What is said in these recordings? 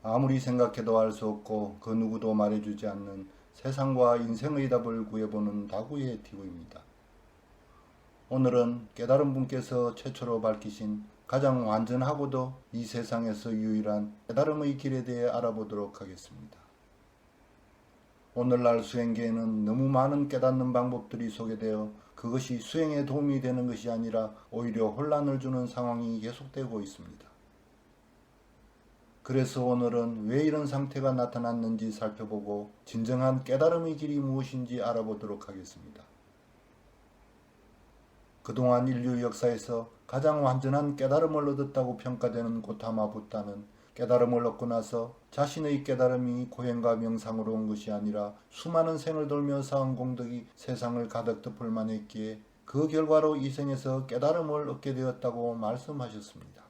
아무리 생각해도 알 수 없고 그 누구도 말해주지 않는 세상과 인생의 답을 구해보는 다구의 TV입니다. 오늘은 깨달은 분께서 최초로 밝히신 가장 완전하고도 이 세상에서 유일한 깨달음의 길에 대해 알아보도록 하겠습니다. 오늘날 수행계에는 너무 많은 깨닫는 방법들이 소개되어 그것이 수행에 도움이 되는 것이 아니라 오히려 혼란을 주는 상황이 계속되고 있습니다. 그래서 오늘은 왜 이런 상태가 나타났는지 살펴보고 진정한 깨달음의 길이 무엇인지 알아보도록 하겠습니다. 그동안 인류 역사에서 가장 완전한 깨달음을 얻었다고 평가되는 고타마 붓다는 깨달음을 얻고 나서 자신의 깨달음이 고행과 명상으로 온 것이 아니라 수많은 생을 돌며 쌓은 공덕이 세상을 가득 덮을 만했기에 그 결과로 이 생에서 깨달음을 얻게 되었다고 말씀하셨습니다.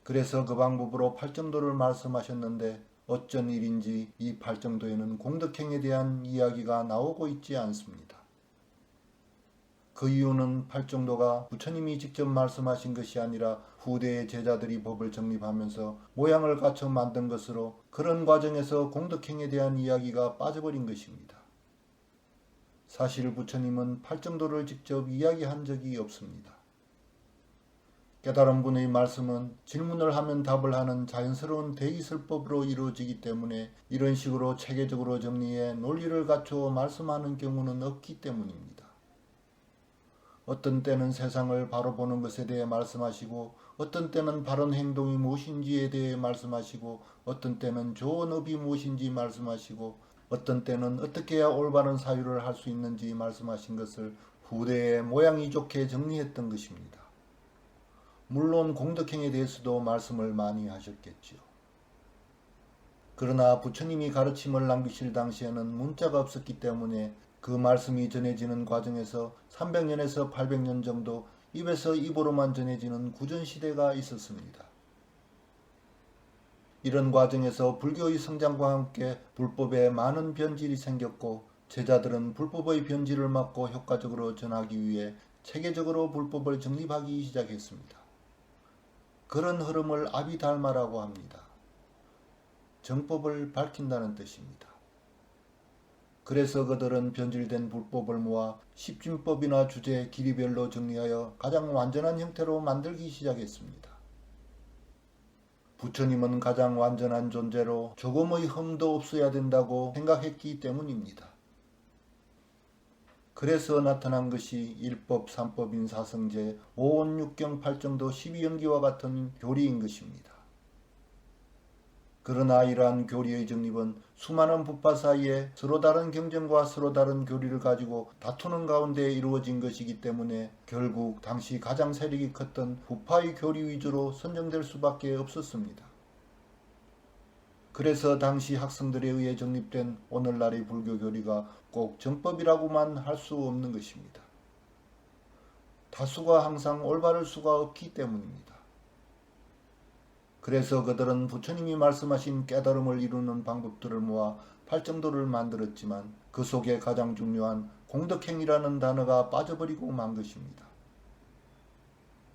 그래서 그 방법으로 팔정도를 말씀하셨는데 어쩐 일인지 이 팔정도에는 공덕행에 대한 이야기가 나오고 있지 않습니다. 그 이유는 팔정도가 부처님이 직접 말씀하신 것이 아니라 후대의 제자들이 법을 정립하면서 모양을 갖춰 만든 것으로 그런 과정에서 공덕행에 대한 이야기가 빠져버린 것입니다. 사실 부처님은 팔정도를 직접 이야기한 적이 없습니다. 깨달은 분의 말씀은 질문을 하면 답을 하는 자연스러운 대의설법으로 이루어지기 때문에 이런 식으로 체계적으로 정리해 논리를 갖추어 말씀하는 경우는 없기 때문입니다. 어떤 때는 세상을 바로 보는 것에 대해 말씀하시고 어떤 때는 바른 행동이 무엇인지에 대해 말씀하시고 어떤 때는 좋은 업이 무엇인지 말씀하시고 어떤 때는 어떻게 해야 올바른 사유를 할 수 있는지 말씀하신 것을 후대에 모양이 좋게 정리했던 것입니다. 물론 공덕행에 대해서도 말씀을 많이 하셨겠지요. 그러나 부처님이 가르침을 남기실 당시에는 문자가 없었기 때문에 그 말씀이 전해지는 과정에서 300년에서 800년 정도 입에서 입으로만 전해지는 구전시대가 있었습니다. 이런 과정에서 불교의 성장과 함께 불법에 많은 변질이 생겼고 제자들은 불법의 변질을 막고 효과적으로 전하기 위해 체계적으로 불법을 정립하기 시작했습니다. 그런 흐름을 아비달마라고 합니다. 정법을 밝힌다는 뜻입니다. 그래서 그들은 변질된 불법을 모아 십진법이나 주제, 길이별로 정리하여 가장 완전한 형태로 만들기 시작했습니다. 부처님은 가장 완전한 존재로 조금의 흠도 없어야 된다고 생각했기 때문입니다. 그래서 나타난 것이 일법, 삼법인 사성제, 오온육경, 팔정도, 12연기와 같은 교리인 것입니다. 그러나 이러한 교리의 정립은 수많은 부파 사이에 서로 다른 경전과 서로 다른 교리를 가지고 다투는 가운데 이루어진 것이기 때문에 결국 당시 가장 세력이 컸던 부파의 교리 위주로 선정될 수밖에 없었습니다. 그래서 당시 학생들에 의해 정립된 오늘날의 불교 교리가 꼭 정법이라고만 할 수 없는 것입니다. 다수가 항상 올바를 수가 없기 때문입니다. 그래서 그들은 부처님이 말씀하신 깨달음을 이루는 방법들을 모아 팔정도를 만들었지만 그 속에 가장 중요한 공덕행이라는 단어가 빠져버리고 만 것입니다.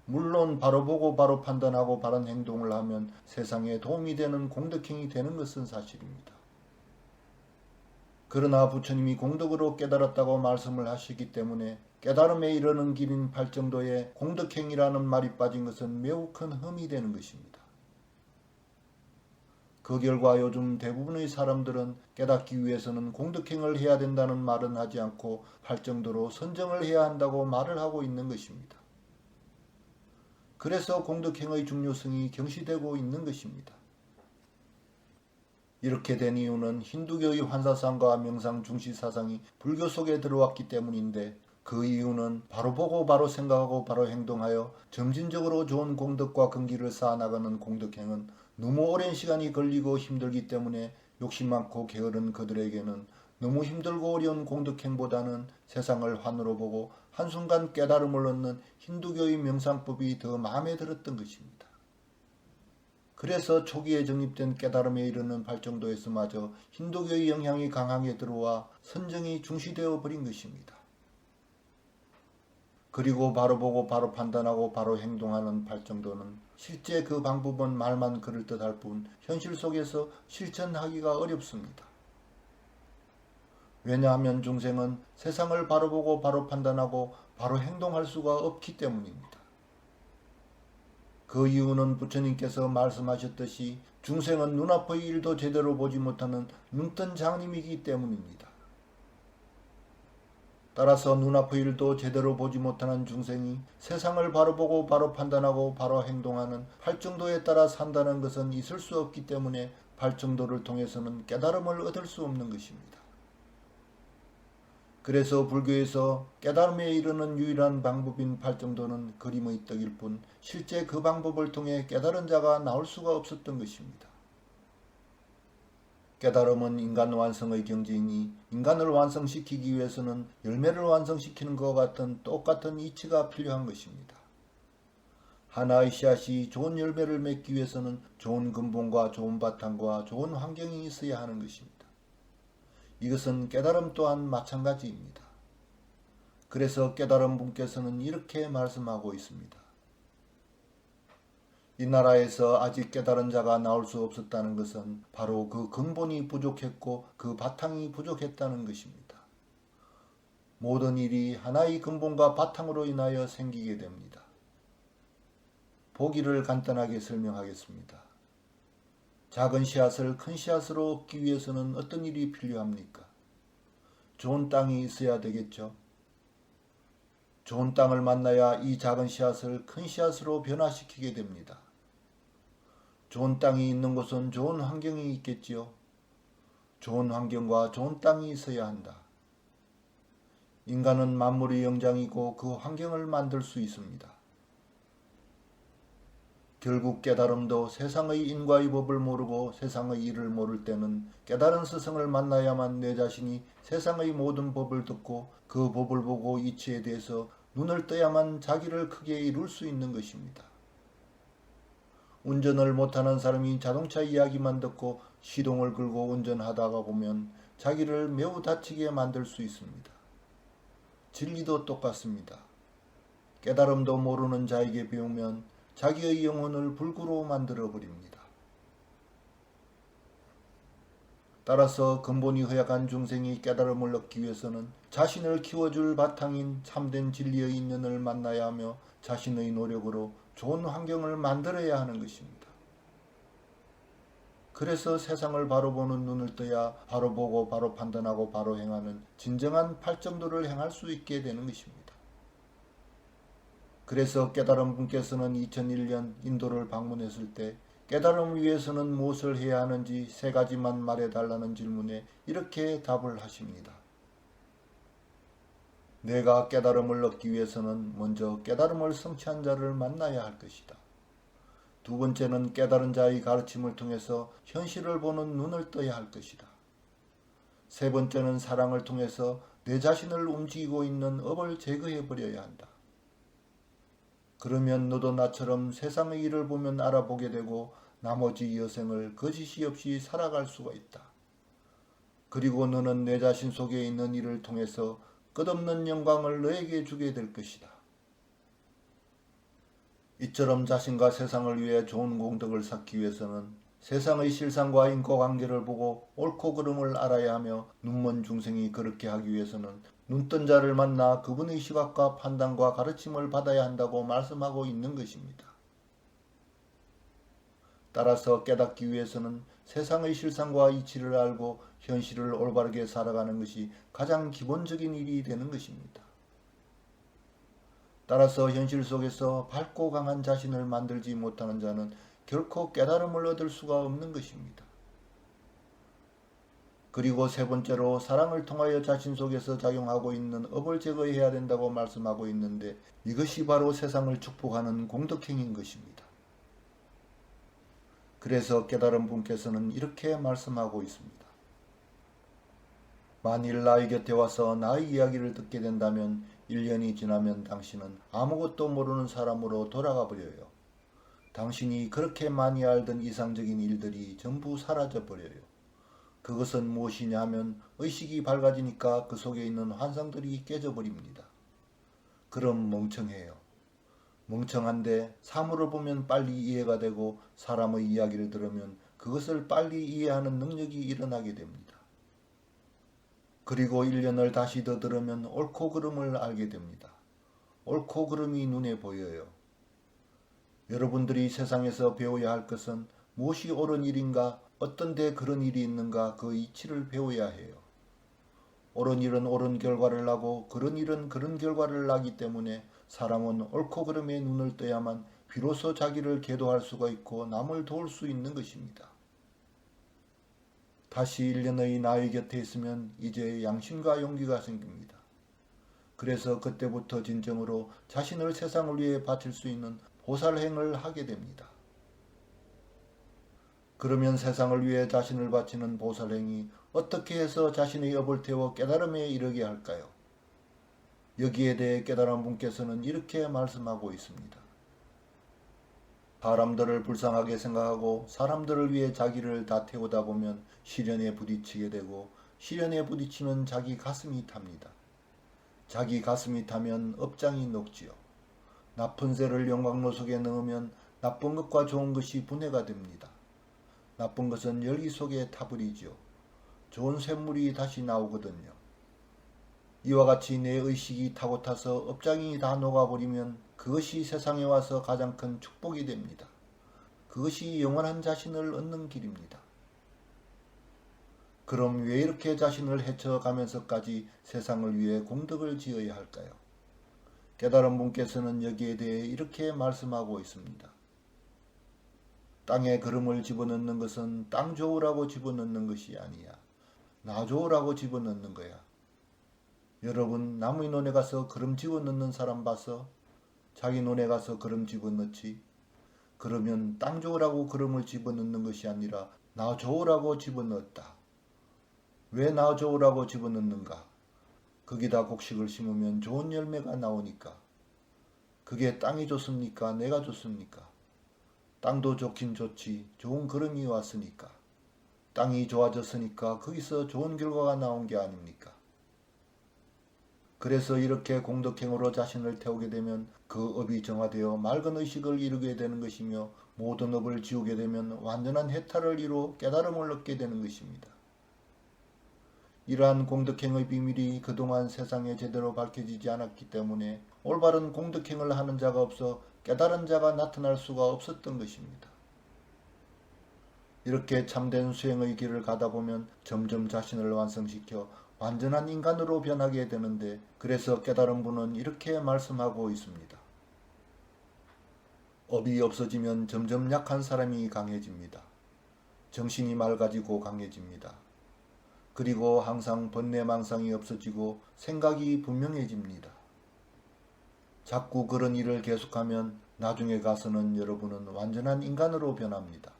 물론 바로 보고 바로 판단하고 바른 행동을 하면 세상에 도움이 되는 공덕행이 되는 것은 사실입니다. 그러나 부처님이 공덕으로 깨달았다고 말씀을 하시기 때문에 깨달음에 이르는 길인 팔정도에 공덕행이라는 말이 빠진 것은 매우 큰 흠이 되는 것입니다. 그 결과 요즘 대부분의 사람들은 깨닫기 위해서는 공덕행을 해야 된다는 말은 하지 않고 팔정도로 선정을 해야 한다고 말을 하고 있는 것입니다. 그래서 공덕행의 중요성이 경시되고 있는 것입니다. 이렇게 된 이유는 힌두교의 환사상과 명상 중시 사상이 불교 속에 들어왔기 때문인데 그 이유는 바로 보고 바로 생각하고 바로 행동하여 점진적으로 좋은 공덕과 근기를 쌓아나가는 공덕행은 너무 오랜 시간이 걸리고 힘들기 때문에 욕심 많고 게으른 그들에게는 너무 힘들고 어려운 공덕행보다는 세상을 환으로 보고 한순간 깨달음을 얻는 힌두교의 명상법이 더 마음에 들었던 것입니다. 그래서 초기에 정립된 깨달음에 이르는 팔정도에서마저 힌두교의 영향이 강하게 들어와 선정이 중시되어 버린 것입니다. 그리고 바로 보고 바로 판단하고 바로 행동하는 발정도는 실제 그 방법은 말만 그럴듯할 뿐 현실 속에서 실천하기가 어렵습니다. 왜냐하면 중생은 세상을 바로 보고 바로 판단하고 바로 행동할 수가 없기 때문입니다. 그 이유는 부처님께서 말씀하셨듯이 중생은 눈앞의 일도 제대로 보지 못하는 눈뜬 장님이기 때문입니다. 따라서 눈앞의 일도 제대로 보지 못하는 중생이 세상을 바로 보고 바로 판단하고 바로 행동하는 팔정도에 따라 산다는 것은 있을 수 없기 때문에 팔정도를 통해서는 깨달음을 얻을 수 없는 것입니다. 그래서 불교에서 깨달음에 이르는 유일한 방법인 팔정도는 그림의 떡일 뿐 실제 그 방법을 통해 깨달은 자가 나올 수가 없었던 것입니다. 깨달음은 인간 완성의 경지이니 인간을 완성시키기 위해서는 열매를 완성시키는 것과 같은 똑같은 이치가 필요한 것입니다. 하나의 씨앗이 좋은 열매를 맺기 위해서는 좋은 근본과 좋은 바탕과 좋은 환경이 있어야 하는 것입니다. 이것은 깨달음 또한 마찬가지입니다. 그래서 깨달은 분께서는 이렇게 말씀하고 있습니다. 이 나라에서 아직 깨달은 자가 나올 수 없었다는 것은 바로 그 근본이 부족했고 그 바탕이 부족했다는 것입니다. 모든 일이 하나의 근본과 바탕으로 인하여 생기게 됩니다. 보기를 간단하게 설명하겠습니다. 작은 씨앗을 큰 씨앗으로 얻기 위해서는 어떤 일이 필요합니까? 좋은 땅이 있어야 되겠죠. 좋은 땅을 만나야 이 작은 씨앗을 큰 씨앗으로 변화시키게 됩니다. 좋은 땅이 있는 곳은 좋은 환경이 있겠지요. 좋은 환경과 좋은 땅이 있어야 한다. 인간은 만물의 영장이고 그 환경을 만들 수 있습니다. 결국 깨달음도 세상의 인과의 법을 모르고 세상의 일을 모를 때는 깨달은 스승을 만나야만 내 자신이 세상의 모든 법을 듣고 그 법을 보고 이치에 대해서 눈을 떠야만 자기를 크게 이룰 수 있는 것입니다. 운전을 못하는 사람이 자동차 이야기만 듣고 시동을 걸고 운전하다가 보면 자기를 매우 다치게 만들 수 있습니다. 진리도 똑같습니다. 깨달음도 모르는 자에게 배우면 자기의 영혼을 불구로 만들어 버립니다. 따라서 근본이 허약한 중생이 깨달음을 얻기 위해서는 자신을 키워줄 바탕인 참된 진리의 인연을 만나야 하며 자신의 노력으로 좋은 환경을 만들어야 하는 것입니다. 그래서 세상을 바로 보는 눈을 떠야 바로 보고 바로 판단하고 바로 행하는 진정한 팔정도를 행할 수 있게 되는 것입니다. 그래서 깨달은 분께서는 2001년 인도를 방문했을 때 깨달음을 위해서는 무엇을 해야 하는지 3가지만 말해달라는 질문에 이렇게 답을 하십니다. 내가 깨달음을 얻기 위해서는 먼저 깨달음을 성취한 자를 만나야 할 것이다. 2번째는 깨달은 자의 가르침을 통해서 현실을 보는 눈을 떠야 할 것이다. 3번째는 사랑을 통해서 내 자신을 움직이고 있는 업을 제거해 버려야 한다. 그러면 너도 나처럼 세상의 일을 보면 알아보게 되고 나머지 여생을 거짓이 없이 살아갈 수가 있다. 그리고 너는 내 자신 속에 있는 일을 통해서 끝없는 영광을 너에게 주게 될 것이다. 이처럼 자신과 세상을 위해 좋은 공덕을 쌓기 위해서는 세상의 실상과 인과관계를 보고 옳고 그름을 알아야 하며 눈먼 중생이 그렇게 하기 위해서는 눈뜬 자를 만나 그분의 시각과 판단과 가르침을 받아야 한다고 말씀하고 있는 것입니다. 따라서 깨닫기 위해서는 세상의 실상과 이치를 알고 현실을 올바르게 살아가는 것이 가장 기본적인 일이 되는 것입니다. 따라서 현실 속에서 밝고 강한 자신을 만들지 못하는 자는 결코 깨달음을 얻을 수가 없는 것입니다. 그리고 3번째로 사랑을 통하여 자신 속에서 작용하고 있는 업을 제거해야 된다고 말씀하고 있는데 이것이 바로 세상을 축복하는 공덕행인 것입니다. 그래서 깨달은 분께서는 이렇게 말씀하고 있습니다. 만일 나의 곁에 와서 나의 이야기를 듣게 된다면 1년이 지나면 당신은 아무것도 모르는 사람으로 돌아가 버려요. 당신이 그렇게 많이 알던 이상적인 일들이 전부 사라져 버려요. 그것은 무엇이냐 하면 의식이 밝아지니까 그 속에 있는 환상들이 깨져버립니다. 그럼 멍청해요. 멍청한데 사물을 보면 빨리 이해가 되고 사람의 이야기를 들으면 그것을 빨리 이해하는 능력이 일어나게 됩니다. 그리고 1년을 다시 더 들으면 옳고 그름을 알게 됩니다. 옳고 그름이 눈에 보여요. 여러분들이 세상에서 배워야 할 것은 무엇이 옳은 일인가, 어떤 데 그런 일이 있는가 그 이치를 배워야 해요. 옳은 일은 옳은 결과를 나고 그런 일은 그런 결과를 나기 때문에 사람은 옳고 그름에 눈을 떠야만 비로소 자기를 계도할 수가 있고 남을 도울 수 있는 것입니다. 다시 1년의 나의 곁에 있으면 이제 양심과 용기가 생깁니다. 그래서 그때부터 진정으로 자신을 세상을 위해 바칠 수 있는 보살행을 하게 됩니다. 그러면 세상을 위해 자신을 바치는 보살행이 어떻게 해서 자신의 업을 태워 깨달음에 이르게 할까요? 여기에 대해 깨달은 분께서는 이렇게 말씀하고 있습니다. 사람들을 불쌍하게 생각하고 사람들을 위해 자기를 다 태우다 보면 시련에 부딪히게 되고 시련에 부딪히면 자기 가슴이 탑니다. 자기 가슴이 타면 업장이 녹지요. 나쁜 새를 용광로 속에 넣으면 나쁜 것과 좋은 것이 분해가 됩니다. 나쁜 것은 열기 속에 타버리지요. 좋은 샘물이 다시 나오거든요. 이와 같이 내 의식이 타고 타서 업장이 다 녹아버리면 그것이 세상에 와서 가장 큰 축복이 됩니다. 그것이 영원한 자신을 얻는 길입니다. 그럼 왜 이렇게 자신을 헤쳐가면서까지 세상을 위해 공덕을 지어야 할까요? 깨달은 분께서는 여기에 대해 이렇게 말씀하고 있습니다. 땅에 그름을 집어넣는 것은 땅 좋으라고 집어넣는 것이 아니야. 나 좋으라고 집어넣는 거야. 여러분, 남의 논에 가서 그름 집어넣는 사람 봐서 자기 논에 가서 그름 집어넣지? 그러면 땅 좋으라고 그름을 집어넣는 것이 아니라 나 좋으라고 집어넣었다. 왜 나 좋으라고 집어넣는가? 거기다 곡식을 심으면 좋은 열매가 나오니까. 그게 땅이 좋습니까? 내가 좋습니까? 땅도 좋긴 좋지. 좋은 그름이 왔으니까. 땅이 좋아졌으니까 거기서 좋은 결과가 나온 게 아닙니까? 그래서 이렇게 공덕행으로 자신을 태우게 되면 그 업이 정화되어 맑은 의식을 이루게 되는 것이며 모든 업을 지우게 되면 완전한 해탈을 이루어 깨달음을 얻게 되는 것입니다. 이러한 공덕행의 비밀이 그동안 세상에 제대로 밝혀지지 않았기 때문에 올바른 공덕행을 하는 자가 없어 깨달은 자가 나타날 수가 없었던 것입니다. 이렇게 참된 수행의 길을 가다 보면 점점 자신을 완성시켜 완전한 인간으로 변하게 되는데 그래서 깨달은 분은 이렇게 말씀하고 있습니다. 업이 없어지면 점점 약한 사람이 강해집니다. 정신이 맑아지고 강해집니다. 그리고 항상 번뇌망상이 없어지고 생각이 분명해집니다. 자꾸 그런 일을 계속하면 나중에 가서는 여러분은 완전한 인간으로 변합니다.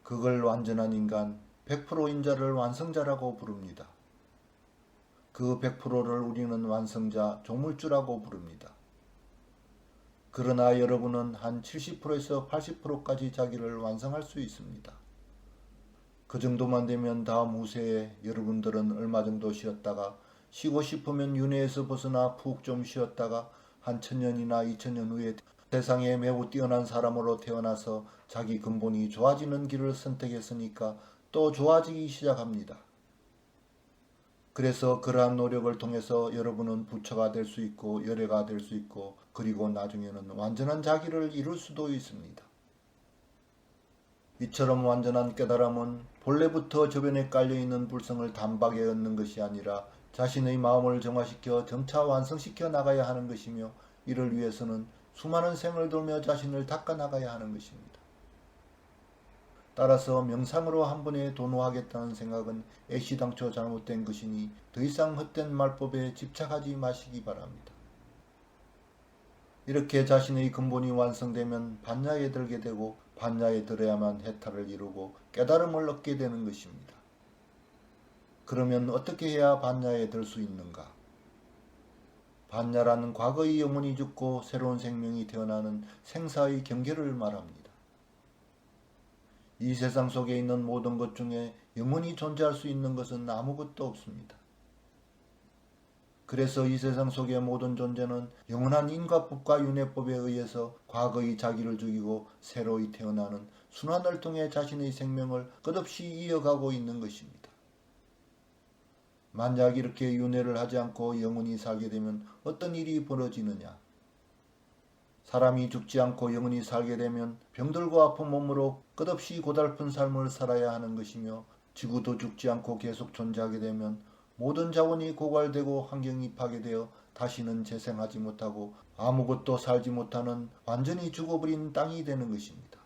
그걸 완전한 인간, 100%인자를 완성자라고 부릅니다. 그 100%를 우리는 완성자, 조물주라고 부릅니다. 그러나 여러분은 한 70%에서 80%까지 자기를 완성할 수 있습니다. 그 정도만 되면 다음 후세에 여러분들은 얼마 정도 쉬었다가 쉬고 싶으면 윤회에서 벗어나 푹 좀 쉬었다가 한 1000년이나 2000년 후에 세상에 매우 뛰어난 사람으로 태어나서 자기 근본이 좋아지는 길을 선택했으니까 또 좋아지기 시작합니다. 그래서 그러한 노력을 통해서 여러분은 부처가 될 수 있고 열애가 될 수 있고 그리고 나중에는 완전한 자기를 이룰 수도 있습니다. 이처럼 완전한 깨달음은 본래부터 저변에 깔려있는 불성을 단박에 얻는 것이 아니라 자신의 마음을 정화시켜 점차 완성시켜 나가야 하는 것이며 이를 위해서는 수많은 생을 돌며 자신을 닦아 나가야 하는 것입니다. 따라서 명상으로 한 번에 도노하겠다는 생각은 애시당초 잘못된 것이니 더 이상 헛된 말법에 집착하지 마시기 바랍니다. 이렇게 자신의 근본이 완성되면 반야에 들게 되고 반야에 들어야만 해탈을 이루고 깨달음을 얻게 되는 것입니다. 그러면 어떻게 해야 반야에 들 수 있는가? 반야라는 과거의 영혼이 죽고 새로운 생명이 태어나는 생사의 경계를 말합니다. 이 세상 속에 있는 모든 것 중에 영원히 존재할 수 있는 것은 아무것도 없습니다. 그래서 이 세상 속의 모든 존재는 영원한 인과법과 윤회법에 의해서 과거의 자기를 죽이고 새로이 태어나는 순환을 통해 자신의 생명을 끝없이 이어가고 있는 것입니다. 만약 이렇게 윤회를 하지 않고 영원히 살게 되면 어떤 일이 벌어지느냐? 사람이 죽지 않고 영원히 살게 되면 병들고 아픈 몸으로 끝없이 고달픈 삶을 살아야 하는 것이며, 지구도 죽지 않고 계속 존재하게 되면 모든 자원이 고갈되고 환경이 파괴되어 다시는 재생하지 못하고 아무것도 살지 못하는 완전히 죽어버린 땅이 되는 것입니다.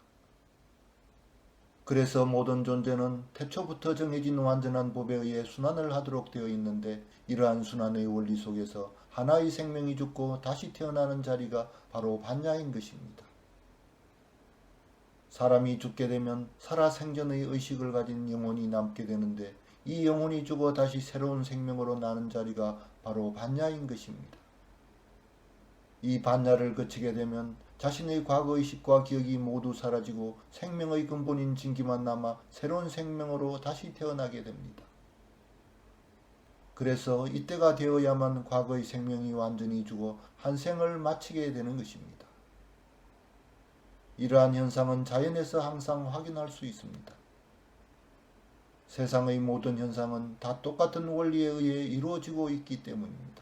그래서 모든 존재는 태초부터 정해진 완전한 법에 의해 순환을 하도록 되어 있는데, 이러한 순환의 원리 속에서 하나의 생명이 죽고 다시 태어나는 자리가 바로 반야인 것입니다. 사람이 죽게 되면 살아생전의 의식을 가진 영혼이 남게 되는데, 이 영혼이 죽어 다시 새로운 생명으로 나는 자리가 바로 반야인 것입니다. 이 반야를 거치게 되면 자신의 과거의식과 기억이 모두 사라지고 생명의 근본인 진기만 남아 새로운 생명으로 다시 태어나게 됩니다. 그래서 이때가 되어야만 과거의 생명이 완전히 죽어 한 생을 마치게 되는 것입니다. 이러한 현상은 자연에서 항상 확인할 수 있습니다. 세상의 모든 현상은 다 똑같은 원리에 의해 이루어지고 있기 때문입니다.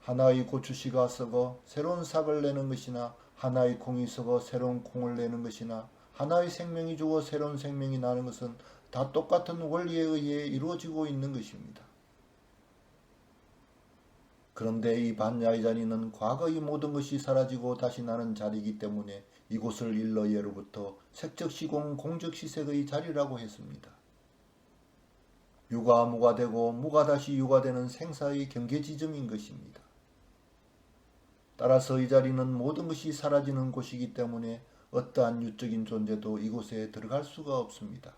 하나의 고추씨가 썩어 새로운 싹을 내는 것이나, 하나의 콩이 썩어 새로운 콩을 내는 것이나, 하나의 생명이 죽어 새로운 생명이 나는 것은 다 똑같은 원리에 의해 이루어지고 있는 것입니다. 그런데 이 반야의 자리는 과거의 모든 것이 사라지고 다시 나는 자리이기 때문에 이곳을 일러 예로부터 색적시공 공적시색의 자리라고 했습니다. 유가 무가 되고 무가 다시 유가 되는 생사의 경계 지점인 것입니다. 따라서 이 자리는 모든 것이 사라지는 곳이기 때문에 어떠한 유적인 존재도 이곳에 들어갈 수가 없습니다.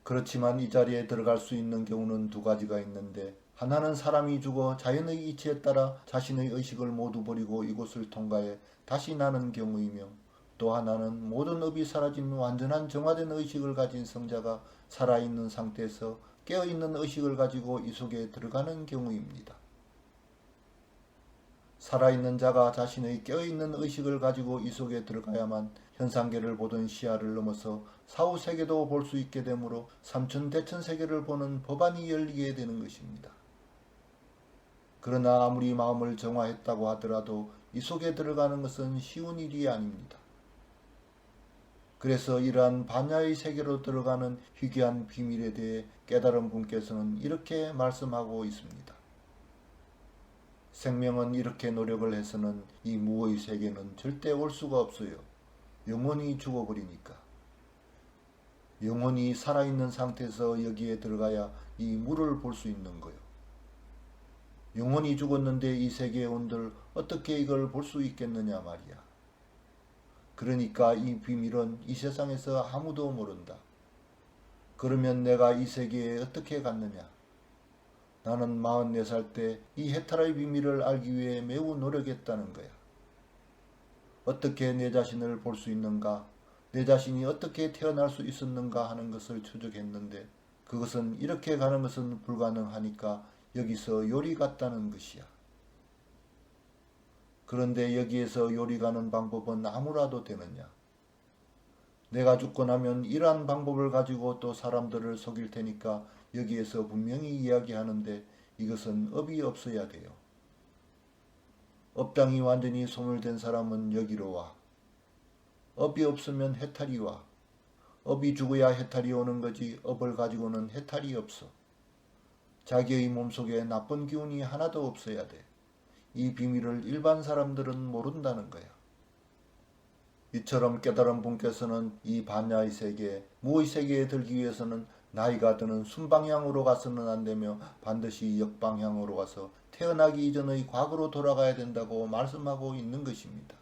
그렇지만 이 자리에 들어갈 수 있는 경우는 두 가지가 있는데, 하나는 사람이 죽어 자연의 이치에 따라 자신의 의식을 모두 버리고 이곳을 통과해 다시 나는 경우이며, 또 하나는 모든 업이 사라진 완전한 정화된 의식을 가진 성자가 살아있는 상태에서 깨어있는 의식을 가지고 이 속에 들어가는 경우입니다. 살아있는 자가 자신의 깨어있는 의식을 가지고 이 속에 들어가야만 현상계를 보던 시야를 넘어서 사후세계도 볼 수 있게 되므로 삼천대천세계를 보는 법안이 열리게 되는 것입니다. 그러나 아무리 마음을 정화했다고 하더라도 이 속에 들어가는 것은 쉬운 일이 아닙니다. 그래서 이러한 반야의 세계로 들어가는 희귀한 비밀에 대해 깨달은 분께서는 이렇게 말씀하고 있습니다. 생명은 이렇게 노력을 해서는 이 무의 세계는 절대 올 수가 없어요. 영혼이 죽어버리니까. 영혼이 살아있는 상태에서 여기에 들어가야 이 무를 볼 수 있는 거요. 영혼이 죽었는데 이 세계에 온들 어떻게 이걸 볼 수 있겠느냐 말이야. 그러니까 이 비밀은 이 세상에서 아무도 모른다. 그러면 내가 이 세계에 어떻게 갔느냐? 나는 44살 때 이 해탈의 비밀을 알기 위해 매우 노력했다는 거야. 어떻게 내 자신을 볼 수 있는가, 내 자신이 어떻게 태어날 수 있었는가 하는 것을 추적했는데, 그것은 이렇게 가는 것은 불가능하니까 여기서 요리 같다는 것이야. 그런데 여기에서 요리 가는 방법은 아무라도 되느냐? 내가 죽고 나면 이러한 방법을 가지고 또 사람들을 속일 테니까 여기에서 분명히 이야기하는데, 이것은 업이 없어야 돼요. 업장이 완전히 소멸된 사람은 여기로 와. 업이 없으면 해탈이 와. 업이 죽어야 해탈이 오는 거지, 업을 가지고는 해탈이 없어. 자기의 몸속에 나쁜 기운이 하나도 없어야 돼. 이 비밀을 일반 사람들은 모른다는 거야. 이처럼 깨달은 분께서는 이 반야의 세계, 무의 세계에 들기 위해서는 나이가 드는 순방향으로 가서는 안 되며 반드시 역방향으로 가서 태어나기 이전의 과거로 돌아가야 된다고 말씀하고 있는 것입니다.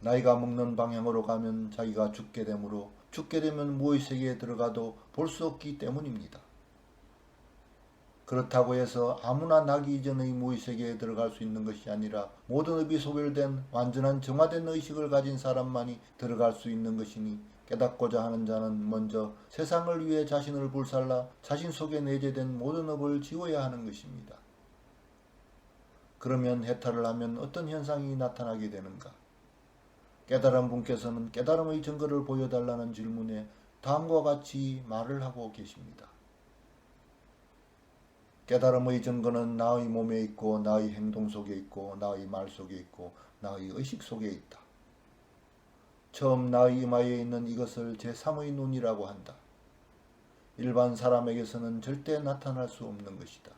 나이가 먹는 방향으로 가면 자기가 죽게 되므로, 죽게 되면 무의 세계에 들어가도 볼 수 없기 때문입니다. 그렇다고 해서 아무나 나기 이전의 무의식에 들어갈 수 있는 것이 아니라 모든 업이 소멸된 완전한 정화된 의식을 가진 사람만이 들어갈 수 있는 것이니 깨닫고자 하는 자는 먼저 세상을 위해 자신을 불살라 자신 속에 내재된 모든 업을 지워야 하는 것입니다. 그러면 해탈을 하면 어떤 현상이 나타나게 되는가? 깨달은 분께서는 깨달음의 증거를 보여달라는 질문에 다음과 같이 말을 하고 계십니다. 깨달음의 증거는 나의 몸에 있고 나의 행동 속에 있고 나의 말 속에 있고 나의 의식 속에 있다. 처음 나의 이마에 있는 이것을 제3의 눈이라고 한다. 일반 사람에게서는 절대 나타날 수 없는 것이다.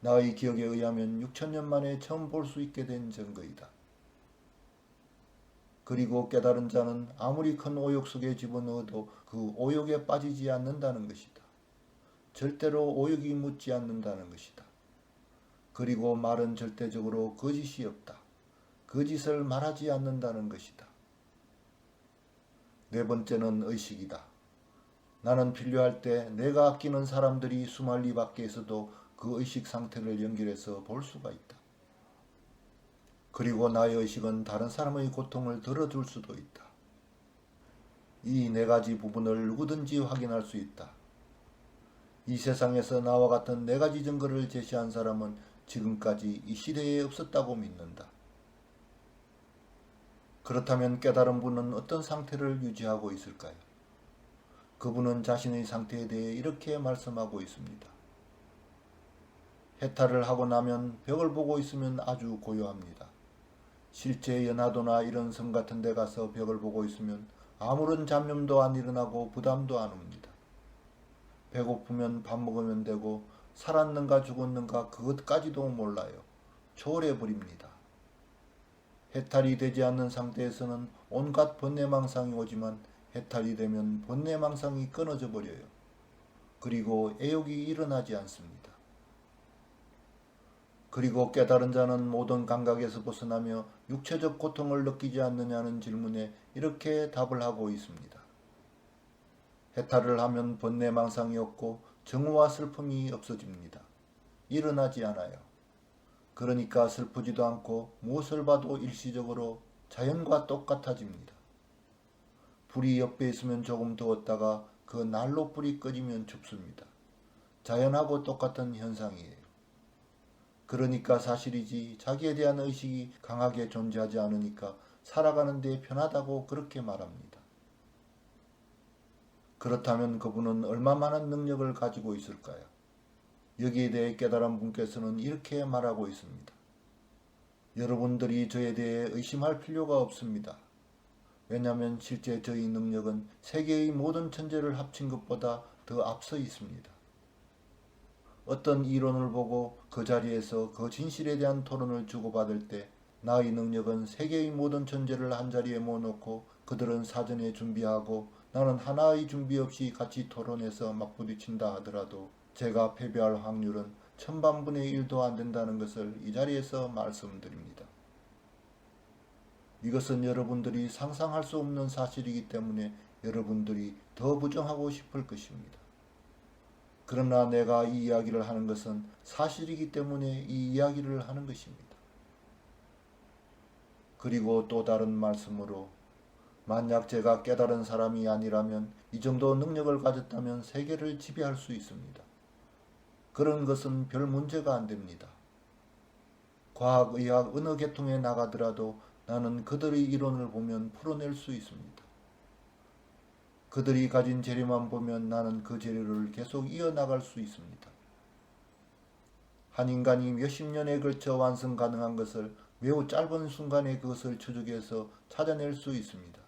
나의 기억에 의하면 6천년 만에 처음 볼 수 있게 된 증거이다. 그리고 깨달은 자는 아무리 큰 오욕 속에 집어넣어도 그 오욕에 빠지지 않는다는 것이다. 절대로 오욕이 묻지 않는다는 것이다. 그리고 말은 절대적으로 거짓이 없다. 거짓을 말하지 않는다는 것이다. 네 번째는 의식이다. 나는 필요할 때 내가 아끼는 사람들이 수만리 밖에서도 그 의식 상태를 연결해서 볼 수가 있다. 그리고 나의 의식은 다른 사람의 고통을 덜어줄 수도 있다. 이 네 가지 부분을 누구든지 확인할 수 있다. 이 세상에서 나와 같은 네 가지 증거를 제시한 사람은 지금까지 이 시대에 없었다고 믿는다. 그렇다면 깨달은 분은 어떤 상태를 유지하고 있을까요? 그분은 자신의 상태에 대해 이렇게 말씀하고 있습니다. 해탈을 하고 나면 벽을 보고 있으면 아주 고요합니다. 실제 연화도나 이런 섬 같은 데 가서 벽을 보고 있으면 아무런 잡념도 안 일어나고 부담도 안 옵니다. 배고프면 밥 먹으면 되고 살았는가 죽었는가 그것까지도 몰라요. 초월해버립니다. 해탈이 되지 않는 상태에서는 온갖 번뇌망상이 오지만 해탈이 되면 번뇌망상이 끊어져 버려요. 그리고 애욕이 일어나지 않습니다. 그리고 깨달은 자는 모든 감각에서 벗어나며 육체적 고통을 느끼지 않느냐는 질문에 이렇게 답을 하고 있습니다. 해탈을 하면 번뇌망상이 없고 정오와 슬픔이 없어집니다. 일어나지 않아요. 그러니까 슬프지도 않고 무엇을 봐도 일시적으로 자연과 똑같아집니다. 불이 옆에 있으면 조금 더웠다가 그 난로 불이 꺼지면 춥습니다. 자연하고 똑같은 현상이에요. 그러니까 사실이지 자기에 대한 의식이 강하게 존재하지 않으니까 살아가는 데 편하다고 그렇게 말합니다. 그렇다면 그분은 얼마만한 능력을 가지고 있을까요? 여기에 대해 깨달은 분께서는 이렇게 말하고 있습니다. 여러분들이 저에 대해 의심할 필요가 없습니다. 왜냐하면 실제 저희 능력은 세계의 모든 천재를 합친 것보다 더 앞서 있습니다. 어떤 이론을 보고 그 자리에서 그 진실에 대한 토론을 주고받을 때 나의 능력은 세계의 모든 천재를 한자리에 모아놓고 그들은 사전에 준비하고 나는 하나의 준비 없이 같이 토론해서 맞부딪힌다 하더라도 제가 패배할 확률은 천만분의 1도 안 된다는 것을 이 자리에서 말씀드립니다. 이것은 여러분들이 상상할 수 없는 사실이기 때문에 여러분들이 더 부정하고 싶을 것입니다. 그러나 내가 이 이야기를 하는 것은 사실이기 때문에 이 이야기를 하는 것입니다. 그리고 또 다른 말씀으로 만약 제가 깨달은 사람이 아니라면 이 정도 능력을 가졌다면 세계를 지배할 수 있습니다. 그런 것은 별 문제가 안 됩니다. 과학, 의학 어느 계통에 나가더라도 나는 그들의 이론을 보면 풀어낼 수 있습니다. 그들이 가진 재료만 보면 나는 그 재료를 계속 이어나갈 수 있습니다. 한 인간이 몇십 년에 걸쳐 완성 가능한 것을 매우 짧은 순간에 그것을 추적해서 찾아낼 수 있습니다.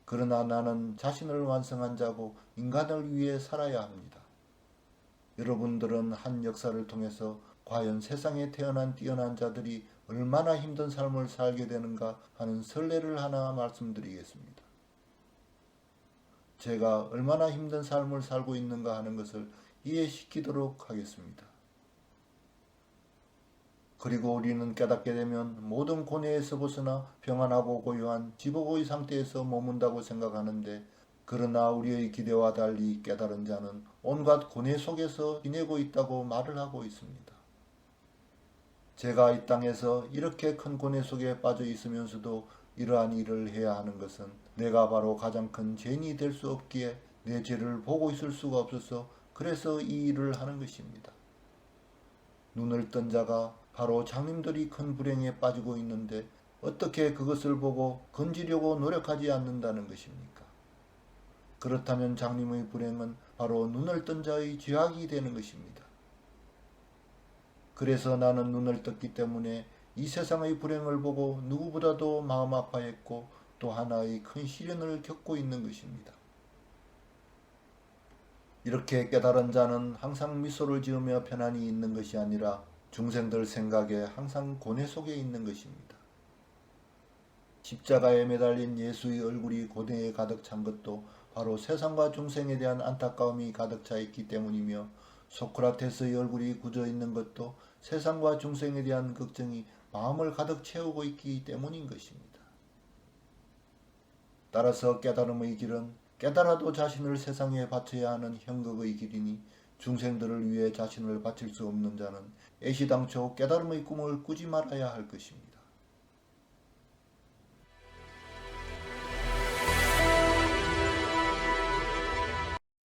그러나 나는 자신을 완성한 자고 인간을 위해 살아야 합니다. 여러분들은 한 역사를 통해서 과연 세상에 태어난 뛰어난 자들이 얼마나 힘든 삶을 살게 되는가 하는 설레를 하나 말씀드리겠습니다. 제가 얼마나 힘든 삶을 살고 있는가 하는 것을 이해시키도록 하겠습니다. 그리고 우리는 깨닫게 되면 모든 고뇌에서 벗어나 평안하고 고요한 지복의 상태에서 머문다고 생각하는데 그러나 우리의 기대와 달리 깨달은 자는 온갖 고뇌 속에서 지내고 있다고 말을 하고 있습니다. 제가 이 땅에서 이렇게 큰 고뇌 속에 빠져 있으면서도 이러한 일을 해야 하는 것은 내가 바로 가장 큰 죄인이 될 수 없기에 내 죄를 보고 있을 수가 없어서 그래서 이 일을 하는 것입니다. 눈을 뜬 자가 바로 장님들이 큰 불행에 빠지고 있는데 어떻게 그것을 보고 건지려고 노력하지 않는다는 것입니까? 그렇다면 장님의 불행은 바로 눈을 뜬 자의 죄악이 되는 것입니다. 그래서 나는 눈을 떴기 때문에 이 세상의 불행을 보고 누구보다도 마음 아파했고 또 하나의 큰 시련을 겪고 있는 것입니다. 이렇게 깨달은 자는 항상 미소를 지으며 편안히 있는 것이 아니라 중생들 생각에 항상 고뇌 속에 있는 것입니다. 십자가에 매달린 예수의 얼굴이 고뇌에 가득 찬 것도 바로 세상과 중생에 대한 안타까움이 가득 차 있기 때문이며 소크라테스의 얼굴이 굳어 있는 것도 세상과 중생에 대한 걱정이 마음을 가득 채우고 있기 때문인 것입니다. 따라서 깨달음의 길은 깨달아도 자신을 세상에 바쳐야 하는 형극의 길이니 중생들을 위해 자신을 바칠 수 없는 자는 애시당초 깨달음의 꿈을 꾸지 말아야 할 것입니다.